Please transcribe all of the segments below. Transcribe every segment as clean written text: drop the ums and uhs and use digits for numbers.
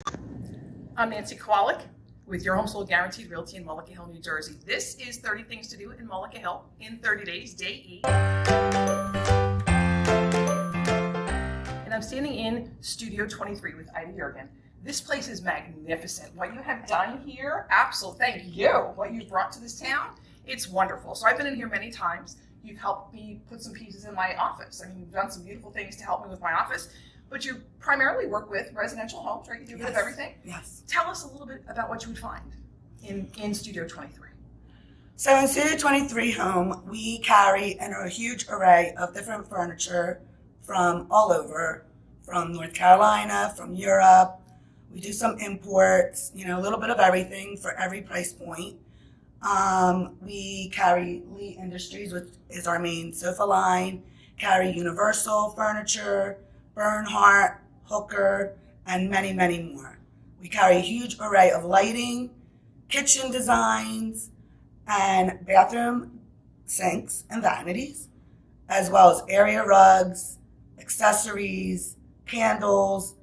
I'm Nancy Kowalik with your Home Sold Guaranteed Realty in Mullica Hill, New Jersey. This is 30 Things to Do in Mullica Hill in 30 days, day 8. And I'm standing in Studio 23 with Ida Yurgin. This place is magnificent. What you have done here, absolutely, thank you. What you've brought to this town, it's wonderful. So I've been in here many times. You've helped me put some pieces in my office. I mean, you've done some beautiful things to help me with my office. But you primarily work with residential homes, right? You do a bit of everything. Yes. Tell us a little bit about what you would find in Studio 23. So in Studio 23 Home, we carry a huge array of different furniture from all over, from North Carolina, from Europe. We do some imports, a little bit of everything for every price point. We carry Lee Industries, which is our main sofa line, carry Universal Furniture, Bernhardt, Hooker, and many, many more. We carry a huge array of lighting, kitchen designs, and bathroom sinks and vanities, as well as area rugs, accessories, candles,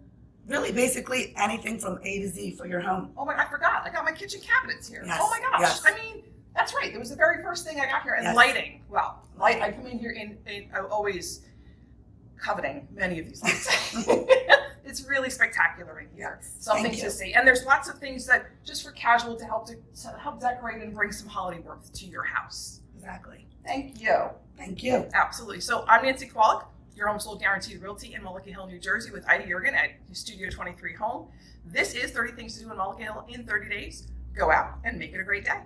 really basically anything from A to Z for your home. Oh my, I forgot. I got my kitchen cabinets here. Yes, Oh my gosh. yes. I mean, that's right. It was the very first thing I got here. And Yes. lighting. Well, I come in here in always coveting many of these things. It's really spectacular in here. Yes. Something Thank to you. see. And there's lots of things that just for casual to help decorate and bring some holiday warmth to your house. Exactly. Thank you. Thank you. Absolutely. So I'm Nancy Kowalik, your Home Sold Guaranteed Realty in Mullica Hill, New Jersey with Ida Yurgin at Studio 23 Home. This is 30 Things to Do in Mullica Hill in 30 days. Go out and make it a great day.